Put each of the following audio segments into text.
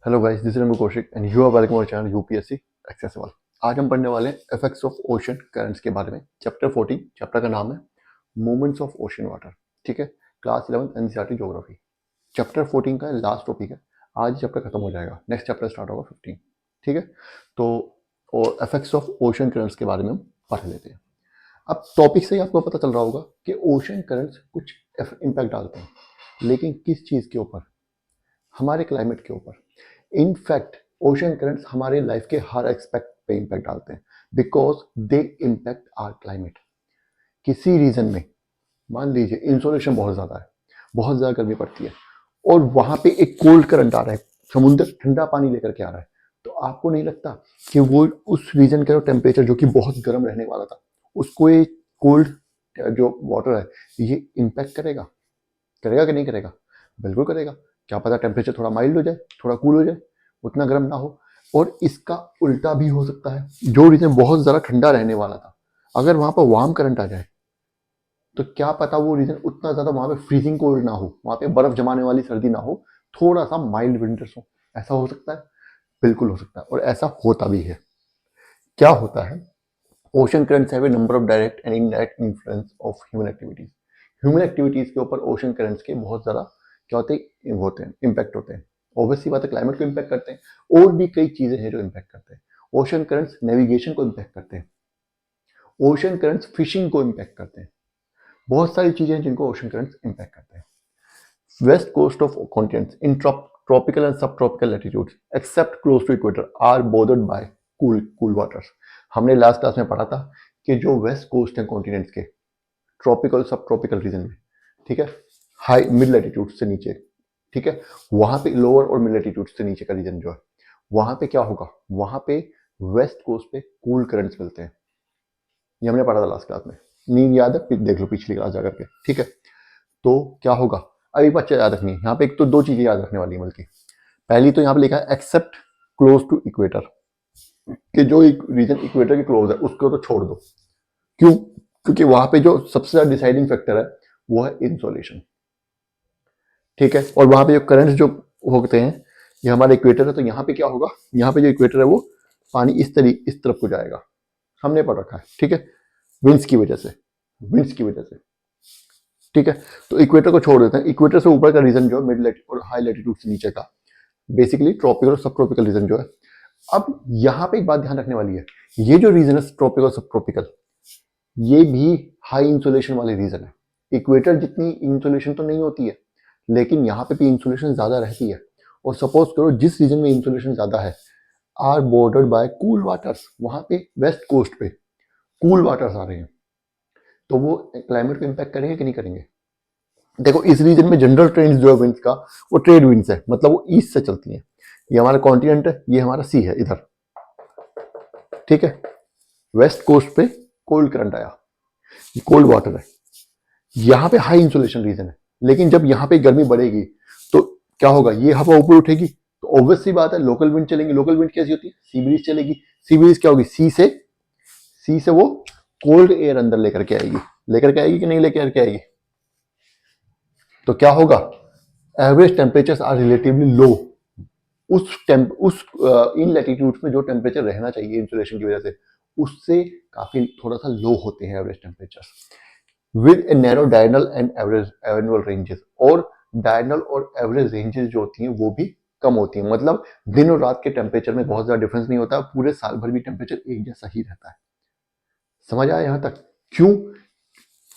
Hello guys, this is Rangu Kaushik and you are welcome our channel UPSC accessible. आज हम पढ़ने वाले हैं इफेक्ट्स ऑफ ओशन करंट्स के बारे में। चैप्टर 14, चैप्टर का नाम है मूवमेंट्स ऑफ ओशन वाटर। ठीक है, क्लास 11 एनसीईआरटी ज्योग्राफी। चैप्टर 14 का लास्ट टॉपिक है। आज चैप्टर खत्म हो जाएगा, नेक्स्ट चैप्टर स्टार्ट होगा 15। ठीक है, तो और इफेक्ट्स ऑफ ओशन करंट्स के बारे में हम पढ़ लेते हैं। अब टॉपिक से ही आपको पता चल रहा होगा कि ओशन करंट्स कुछ इम्पैक्ट डालते हैं, लेकिन किस चीज़ के ऊपर? हमारे क्लाइमेट के ऊपर। इनफैक्ट ओशन करंट्स हमारे लाइफ के हर एक्सपेक्ट पे इम्पैक्ट डालते हैं, because they impact our climate. किसी रीजन में मान लीजिए इंसोलेशन बहुत ज़्यादा है, बहुत ज़्यादा गर्मी पड़ती है, और वहां पे एक कोल्ड करंट आ रहा है, समुद्र ठंडा पानी लेकर के आ रहा है, तो आपको नहीं लगता कि वो उस रीजन का जो टेम्परेचर जो कि बहुत गर्म रहने वाला था, उसको ये कोल्ड जो वाटर है ये इम्पैक्ट करेगा? करेगा कि नहीं करेगा? बिल्कुल करेगा। क्या पता टेम्परेचर थोड़ा माइल्ड हो जाए, थोड़ा कूल हो जाए, उतना गर्म ना हो। और इसका उल्टा भी हो सकता है, जो रीजन बहुत ज़्यादा ठंडा रहने वाला था, अगर वहां पर वार्म करंट आ जाए तो क्या पता वो रीजन उतना ज़्यादा वहां पे फ्रीजिंग कोल्ड ना हो, वहां पे बर्फ जमाने वाली सर्दी ना हो, थोड़ा सा माइल्ड विंटर्स हो। ऐसा हो सकता है, बिल्कुल हो सकता है, और ऐसा होता भी है। क्या होता है? Ocean currents have a number of direct and indirect influence of human activities. Human activities के ऊपर ओशन करंट्स के बहुत ज़्यादा क्या होते हैं इम्पैक्ट होते हैं। ऑब्वियसली बात है, क्लाइमेट को इम्पैक्ट करते हैं, और भी कई चीज़ें हैं जो इम्पैक्ट करते हैं। ओशन करंट्स नेविगेशन को इम्पैक्ट करते हैं, ओशन करंट्स फिशिंग को इम्पैक्ट करते हैं। बहुत सारी चीज़ें हैं जिनको ओशन करंट्स इम्पैक्ट करते हैं। West coast of continents in tropical and subtropical latitudes except close to equator are bothered by cool waters। हमने लास्ट क्लास में पढ़ा था कि जो वेस्ट कोस्ट है कॉन्टिनेंट्स के, ट्रॉपिकल सब ट्रॉपिकल रीजन में, ठीक है, हाई मिड लैटिट्यूड से नीचे, ठीक है, वहां पे लोअर और मिड लैटिट्यूड से नीचे का रीजन जो है, वहां पे क्या होगा? वहां पे वेस्ट कोस्ट पे कूल करंट्स मिलते हैं। ये हमने पढ़ा था लास्ट क्लास में, नींद याद है? देख लो पिछली क्लास जाकर के। ठीक है, तो क्या होगा? अभी बच्चे याद रखनी है यहाँ पे, एक तो दो चीजें याद रखने वाली है, बल्कि पहली तो यहाँ पे लिखा है एक्सेप्ट क्लोज टू इक्वेटर, कि जो रीजन इक्वेटर के क्लोज है उसको तो छोड़ दो। क्यों? क्योंकि वहां पे जो सबसे ज्यादा डिसाइडिंग फैक्टर है वो है इंसोलेशन। ठीक है, और वहां पे जो करंट्स जो होते हैं, ये हमारा इक्वेटर है, तो यहाँ पे क्या होगा? यहाँ पे जो इक्वेटर है वो पानी इस तरफ को जाएगा, हमने पढ़ रखा है। ठीक है, विंड्स की वजह से, विंड्स की वजह से। ठीक है, तो इक्वेटर को छोड़ देते हैं। इक्वेटर से ऊपर का रीजन जो है मिड और हाई लैटिट्यूड से नीचे का, बेसिकली ट्रॉपिकल और सब ट्रॉपिकल रीजन जो है। अब यहाँ पे एक बात ध्यान रखने वाली है, ये जो रीजन है ट्रॉपिकल सब ट्रॉपिकल, ये भी हाई इंसुलेशन वाले रीजन है। इक्वेटर जितनी इंसुलेशन तो नहीं होती है, लेकिन यहाँ पे भी इंसुलेशन ज्यादा रहती है। और सपोज करो जिस रीजन में इंसुलेशन ज्यादा है are bordered by cool waters, वहां पे वेस्ट कोस्ट पे कूल वाटर्स आ रहे हैं, तो वो क्लाइमेट को इम्पैक्ट करेंगे कि नहीं करेंगे? देखो इस रीजन में जनरल ट्रेंड जो है विंड्स का, वो ट्रेड विंड्स है, मतलब वो ईस्ट से चलती हैं। ये हमारा कॉन्टिनेंट है, ये हमारा सी है इधर। ठीक है, वेस्ट कोस्ट पे कोल्ड करंट आया, कोल्ड वाटर है, यहाँ पे हाई इंसुलेशन रीजन है, लेकिन जब यहाँ पे गर्मी बढ़ेगी तो क्या होगा? ये हवा ऊपर उठेगी, तो ऑब्वियस सी बात है लोकल विंड चलेंगी। लोकल विंड कैसी होती है? सी ब्रीज चलेगी। सी ब्रीज क्या होगी? सी से वो कोल्ड एयर अंदर लेकर के आएगी, लेकर के आएगी कि नहीं लेकर के आएगी? तो क्या होगा? Average temperature are relatively low. उस इन लैटिट्यूड्स में जो टेम्परेचर रहना चाहिए इंसुलेशन की वजह से, उससे काफी थोड़ा सा लो होते हैं average temperature, with a narrow diagonal and average annual ranges. और डायगोनल और एवरेज रेंजेस जो होती हैं वो भी कम होती हैं, मतलब दिन और रात के टेम्परेचर में बहुत ज्यादा डिफरेंस नहीं होता, पूरे साल भर भी टेम्परेचर एक जैसा ही रहता है। समझ आया यहां तक? क्यों?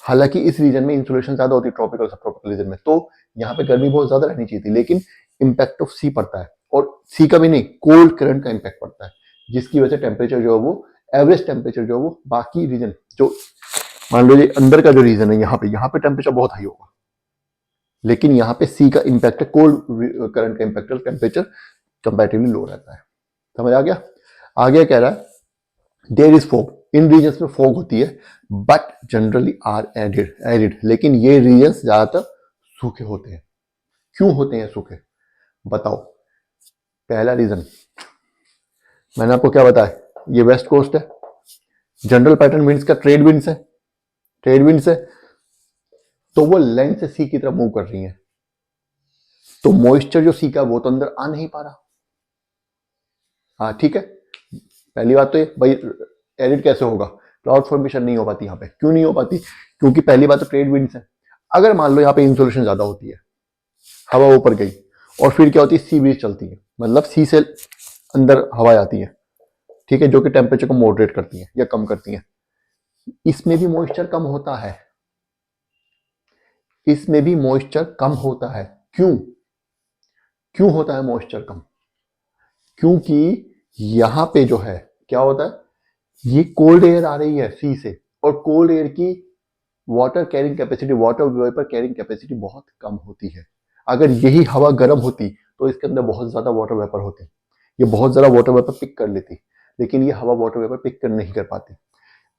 हालांकि इस रीजन में इंसुलेशन ज्यादा होती है, ट्रॉपिकल सब ट्रॉपिकल रीजन में, तो यहाँ पे गर्मी बहुत ज्यादा रहनी चाहिए थी, लेकिन इम्पैक्ट ऑफ सी पड़ता है, और सी का भी नहीं, कोल्ड करंट का इम्पैक्ट पड़ता है, जिसकी वजह से टेम्परेचर जो है वो एवरेज टेम्परेचर जो है वो बाकी रीजन जो मान लीजिए अंदर का जो रीजन है, यहाँ पे टेम्परेचर बहुत हाई होगा, लेकिन यहाँ पे सी का इम्पैक्ट है, कोल्ड करंट का इम्पैक्ट है, टेम्परेचर कंपैरेटिवली लो रहता है। समझ आ गया? आगे कह रहा है देयर इज फॉग, इन रीजन्स में फॉग होती है, बट जनरली आर एरिड, लेकिन ये रीजन्स ज्यादातर सूखे होते हैं। क्यों होते हैं सूखे? बताओ। पहला रीजन मैंने आपको क्या बताया, ये वेस्ट कोस्ट है, जनरल पैटर्न विंड्स का ट्रेड विंड्स है, ट्रेड विंड्स है, तो वो लैंड से सी की तरफ मूव कर रही है, तो मॉइस्चर जो सी का वो तो अंदर आ नहीं पा रहा, हाँ ठीक है, पहली बात तो ये भाई एरिड कैसे होगा, क्लाउड फॉर्मेशन नहीं हो पाती यहाँ पे। क्यों नहीं हो पाती? क्योंकि पहली बात तो ट्रेड विंड्स है। अगर मान लो यहाँ पे इंसोलेशन ज्यादा होती है, हवा ऊपर गई, और फिर क्या होती है, सी ब्रीज चलती है, मतलब सी से अंदर हवा आती है, ठीक है, जो कि टेम्परेचर को मॉडरेट करती है या कम करती है। इसमें भी मॉइस्चर कम होता है, इसमें भी मॉइस्चर कम होता है। क्यों? क्यों होता है मॉइस्चर कम? क्योंकि यहां पे जो है क्या होता है, ये कोल्ड एयर आ रही है सी से, और कोल्ड एयर की water carrying capacity, water vapour carrying capacity बहुत कम होती है। अगर यही हवा गर्म होती तो इसके अंदर बहुत ज्यादा वाटर वेपर होते, ये बहुत ज्यादा वाटर वेपर पिक कर लेती, लेकिन ये हवा वाटर वेपर पिक कर नहीं कर पाती।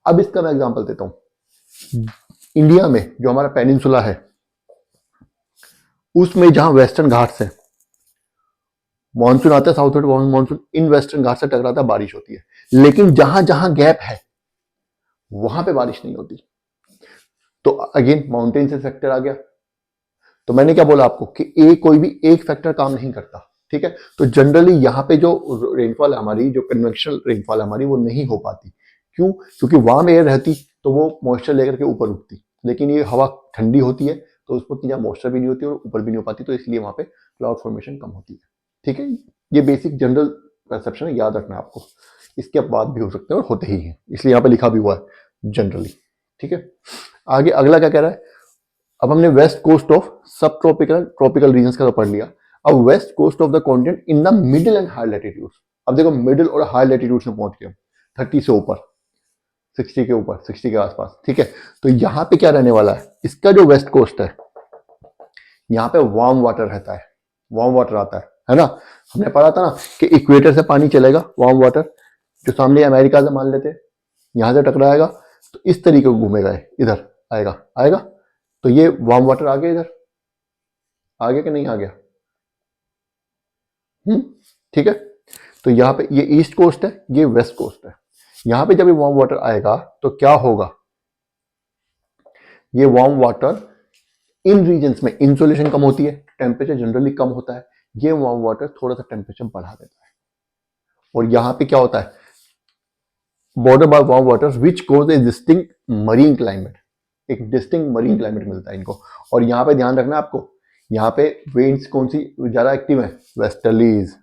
अब इसका मैं एग्जांपल देता हूं। इंडिया में जो हमारा पेनिनसुला है, उसमें जहां वेस्टर्न घाट्स है, मानसून आता है, साउथ वेस्ट मानसून इन वेस्टर्न घाट से टकराता है, बारिश होती है। लेकिन जहां जहां गैप है वहां पे बारिश नहीं होती। तो अगेन माउंटेन से फैक्टर आ गया। तो मैंने क्या बोला आपको कि कोई भी एक फैक्टर काम नहीं करता, ठीक है। तो जनरली यहाँ पे जो रेनफॉल है हमारी, जो कन्वेंशनल रेनफॉल है हमारी, वो नहीं हो पाती। क्यों? क्योंकि वार्म एयर रहती तो वो मॉइस्चर लेकर के ऊपर उठती, लेकिन ये हवा ठंडी होती है तो उसमें इतना मॉइस्चर भी नहीं होती और ऊपर भी नहीं हो पाती, तो इसलिए वहां पे क्लाउड फॉर्मेशन कम होती है। ठीक है, ये बेसिक जनरल परसेप्शन है, याद रखना है आपको। इसके बाद भी हो सकते हैं और होते ही हैं, इसलिए यहाँ पे लिखा भी हुआ है जनरली। ठीक है, आगे अगला क्या कह रहा है। अब हमने west coast of subtropical tropical region का तो पढ़ लिया। अब west coast of the continent in the middle and high latitude. अब देखो मिडिल और हाई लैटिट्यूड में पहुंच गए, 30 से ऊपर, 60 के ऊपर, 60 के आसपास। ठीक है, तो यहाँ पे क्या रहने वाला है, इसका जो वेस्ट कोस्ट है, यहाँ पे वार्म वाटर रहता है, वार्म वाटर आता है ना। हमने पढ़ा था ना कि इक्वेटर से पानी चलेगा वार्म वाटर, जो सामने अमेरिका से मान लेते हैं, यहां से टकराएगा तो इस तरीके को घूमेगा, इधर आएगा आएगा, तो ये वार्म वाटर आ गया, इधर आ गया कि नहीं आ गया? ठीक है, तो यहाँ पे ये ईस्ट कोस्ट है, ये वेस्ट कोस्ट है। यहाँ पे जब ये वार्म वाटर आएगा तो क्या होगा, ये वार्म वाटर इन रीजन्स में इंसोलेशन कम होती है, टेम्परेचर जनरली कम होता है, ये वार्म वाटर थोड़ा सा टेम्परेचर बढ़ा देता है। और यहाँ पे क्या होता है, border by warm water which cause a distinct marine climate, एक डिस्टिंक्ट मरीन क्लाइमेट मिलता है इनको। और यहाँ पे ध्यान रखना है आपको, यहाँ पे विंड्स कौन सी ज्यादा एक्टिव है, वेस्टर्लीज,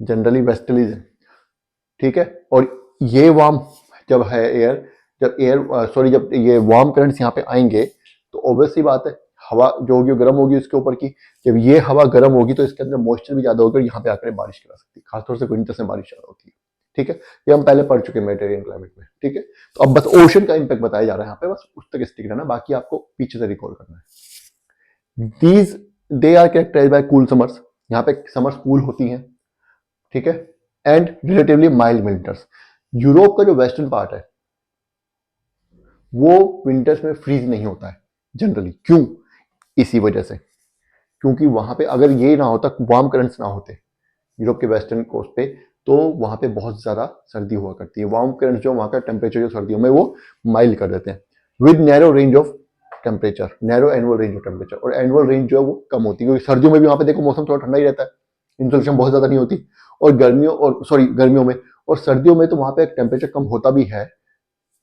जनरली वेस्टर्लीज है। ठीक है, और ये वार्म जब है एयर, जब एयर सॉरी जब ये वार्म करंट्स यहाँ पे आएंगे तो ऑब्वियसली बात है, हवा जो होगी वो गर्म होगी उसके ऊपर की। जब ये हवा गर्म होगी तो इसके अंदर मॉइस्चर भी ज्यादा होगी और यहाँ पे आकर बारिश करा सकती है, खासतौर से विंटर्स में बारिश ज्यादा होती है। ठीक है, ये हम पहले पढ़ चुके हैं मेडिटेरियन क्लाइमेट में। ठीक है, तो अब बस ओशन का इंपैक्ट बताया जा रहा है यहाँ पे, बस उस तक स्टिक रहना, बाकी आपको पीछे से रिकॉल करना है। These they are characterized by cool summers, यहाँ पे समर्स कूल होती हैं। ठीक है, and relatively mild winters. Europe का जो वेस्टर्न पार्ट है वो विंटर्स में फ्रीज नहीं होता है जनरली। क्यों? इसी वजह से, क्योंकि वहां पे अगर ये ना होता, वार्म करंट्स ना होते यूरोप के वेस्टर्न कोस्ट पे, तो वहां पे बहुत ज्यादा सर्दी हुआ करती है। वार्म करंट्स जो वहां का टेम्परेचर जो सर्दियों में वो माइल्ड कर देते हैं, with narrow range of temperature, narrow annual range of temperature, और एनुअल रेंज जो है वो कम होती है, क्योंकि सर्दियों में भी वहां पे देखो मौसम थोड़ा ठंडा ही रहता है, इंसोलेशन बहुत ज्यादा नहीं होती। और गर्मियों में और सर्दियों में तो वहां पे टेम्परेचर कम होता भी है,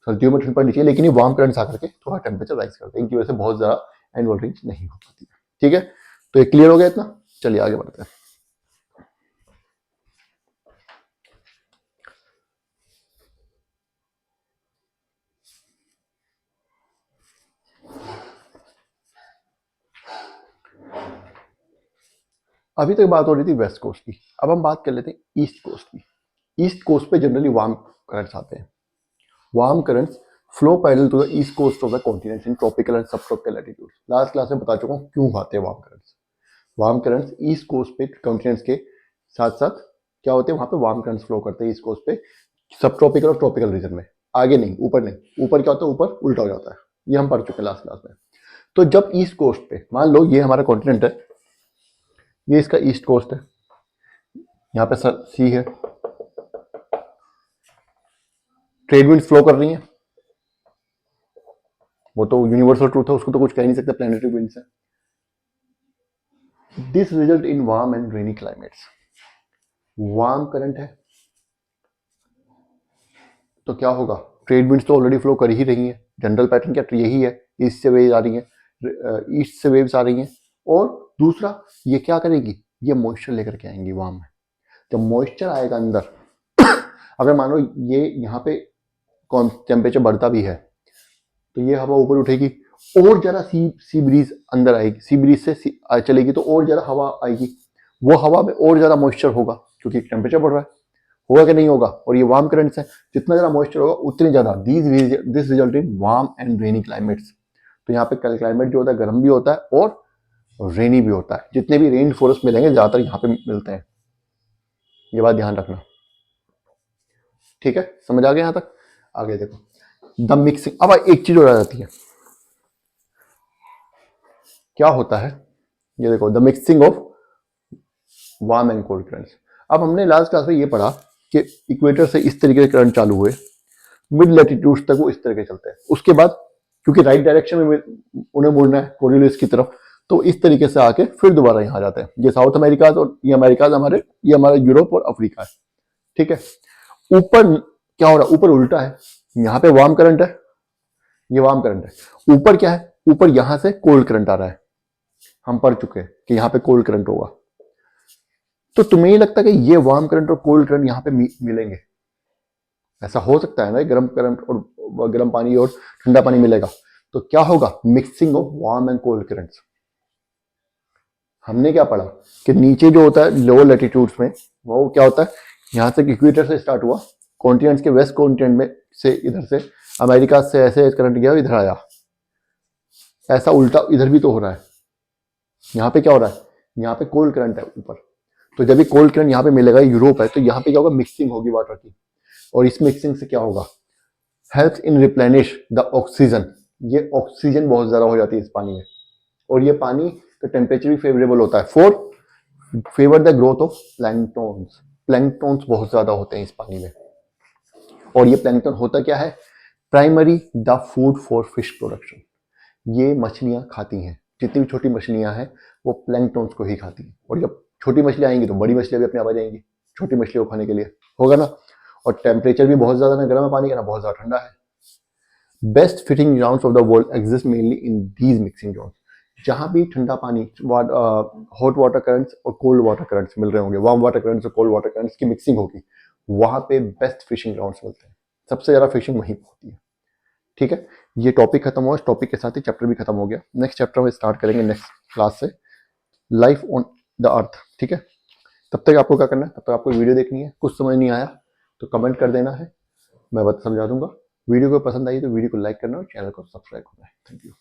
सर्दियों में ठंड पड़नी चाहिए, लेकिन ये वार्म करंट्स आकर के थोड़ा टेम्परेचर राइज करते हैं, इनकी वजह से बहुत ज्यादा एनुअल रेंज नहीं हो पाती है। ठीक है, तो ये क्लियर हो गया इतना, चलिए आगे बढ़ते हैं। अभी तक बात हो रही थी वेस्ट कोस्ट की, अब हम बात कर लेते हैं ईस्ट कोस्ट की। ईस्ट कोस्ट पे जनरली वार्म करंट्स आते हैं। Warm currents flow parallel to the east coast of the continent in tropical and subtropical latitude. Last class में बता चुका हूँ क्यों आते हैं warm currents. Warm currents east coast पे कॉन्टिनेंट्स के साथ साथ क्या होते हैं, वहां पे वार्म करंट्स फ्लो करते हैं ईस्ट कोस्ट पे, सब ट्रॉपिकल और ट्रॉपिकल रीजन में, आगे नहीं, ऊपर नहीं। ऊपर क्या होता है, ऊपर उल्टा हो जाता है, ये हम पढ़ चुके हैं लास्ट क्लास में। तो जब ईस्ट कोस्ट पे, मान लो ये हमारा कॉन्टिनेंट है, ये इसका ईस्ट कोस्ट है, यहाँ पे सी है, ट्रेड विंड फ्लो कर रही है, वो तो यूनिवर्सल ट्रूथ है, उसको तो कुछ कह नहीं सकते, प्लैनेटरी विंड्स है। This result in warm and rainy climates. Warm current है तो क्या होगा, ट्रेड विंड्स तो ऑलरेडी फ्लो कर ही रही हैं, जनरल पैटर्न क्या यही है, ईस्ट से वेव्स आ रही हैं, ईस्ट से वेव्स आ रही हैं। और दूसरा ये क्या करेगी, ये मॉइस्चर लेकर के आएंगी वार्म में। जब मॉइस्चर आएगा अंदर अगर मान लो ये यहाँ पे कौन टेम्परेचर बढ़ता भी है तो ये हवा ऊपर उठेगी और जरा सी ब्रीज अंदर आएगी, सी ब्रीज से चलेगी तो और जरा हवा आएगी, वो हवा में और ज्यादा मॉइस्चर होगा क्योंकि टेम्परेचर बढ़ रहा है, होगा कि नहीं होगा। और ये वार्म करंट्स है, जितना ज्यादा मॉइस्चर होगा उतनी ज्यादा this result in warm and rainy climates. तो यहाँ पे क्लाइमेट जो होता है गर्म भी होता है और रेनी भी होता है। जितने भी रेन फॉरेस्ट मिलेंगे ज्यादातर यहाँ पे मिलते हैं, ये बात ध्यान रखना, ठीक है। समझ आ गया यहाँ तक? आगे देखो द मिक्सिंग। अब एक चीज और आ जाती है, क्या होता है, ये देखो the mixing of warm and cold currents. अब हमने लास्ट क्लास में ये पढ़ा कि इक्वेटर से इस तरीके के करंट चालू हुए, मिड लैटिट्यूड तक वो इस तरह के चलते हैं, उसके बाद क्योंकि राइट डायरेक्शन में उन्हें मुड़ना है कोरियोलिस की तरफ, तो इस तरीके से आके फिर दोबारा यहाँ आ जाते हैं। ये साउथ अमेरिका और ये अमेरिका ये हमारा यूरोप और अफ्रीका है, ठीक है। ऊपर क्या हो रहा है, ऊपर उल्टा है, यहाँ पे वार्म करंट है, ये वार्म करंट है, ऊपर क्या है, ऊपर यहां से कोल्ड करंट आ रहा है। हम पढ़ चुके हैं कि यहाँ पे कोल्ड करंट होगा। तो तुम्हें ये लगता है कि ये वार्म करंट और कोल्ड करंट यहाँ पे मिलेंगे? ऐसा हो सकता है ना, गर्म करंट और गर्म पानी और ठंडा पानी मिलेगा तो क्या होगा, mixing of warm and cold currents. हमने क्या पढ़ा कि नीचे जो होता है लोअर लैटिट्यूड्स में वो क्या होता है, यहाँ से इक्वेटर से स्टार्ट हुआ, कॉन्टिनेंट्स के वेस्ट कॉन्टिनेंट में से इधर से अमेरिका से ऐसे करंट गया इधर आया, ऐसा उल्टा इधर भी तो हो रहा है। यहाँ पे क्या हो रहा है, यहाँ पे कोल्ड करंट है ऊपर, तो जब भी कोल्ड करंट यहाँ पे मिलेगा, यूरोप है, तो यहाँ पे क्या होगा, मिक्सिंग होगी वाटर की, और इस मिक्सिंग से क्या होगा, help in replenish the oxygen. ये ऑक्सीजन बहुत ज्यादा हो जाती है इस पानी में, और ये पानी का टेम्परेचर भी फेवरेबल होता है for favour the growth of planktons. Planktons बहुत ज्यादा होते हैं इस पानी में, और ये प्लैंकटन होता क्या है, primary the food for fish production. ये मछलियां खाती हैं, जितनी भी छोटी मछलियां हैं वो प्लैंकटॉन्स को ही खाती हैं, और जब छोटी मछलियां आएंगी तो बड़ी मछलियां भी अपने आप आ जाएंगी छोटी मछलियों को खाने के लिए, होगा ना। और टेम्परेचर भी बहुत ज्यादा ना गर्म है पानी का, ना बहुत ज्यादा ठंडा है। Best fitting grounds of the world exist mainly in these mixing zones. जहां भी ठंडा पानी, हॉट वाटर करंट्स और कोल्ड वाटर करंट्स मिल रहे होंगे, वार्म वाटर करंट्स और कोल्ड वाटर करंट्स की मिक्सिंग होगी, वहां पे बेस्ट फिशिंग ग्राउंड्स मिलते हैं, सबसे ज्यादा फिशिंग वहीं होती है, ठीक है। ये टॉपिक खत्म हुआ, इस टॉपिक के साथ ही चैप्टर भी खत्म हो गया। नेक्स्ट चैप्टर में स्टार्ट करेंगे नेक्स्ट क्लास से, लाइफ ऑन द अर्थ, ठीक है। तब तक आपको क्या करना है, तब तक आपको वीडियो देखनी है। कुछ समझ नहीं आया तो कमेंट कर देना है, मैं समझा दूंगा। वीडियो को पसंद आई तो वीडियो को लाइक करना और चैनल को सब्सक्राइब करना है। Thank you.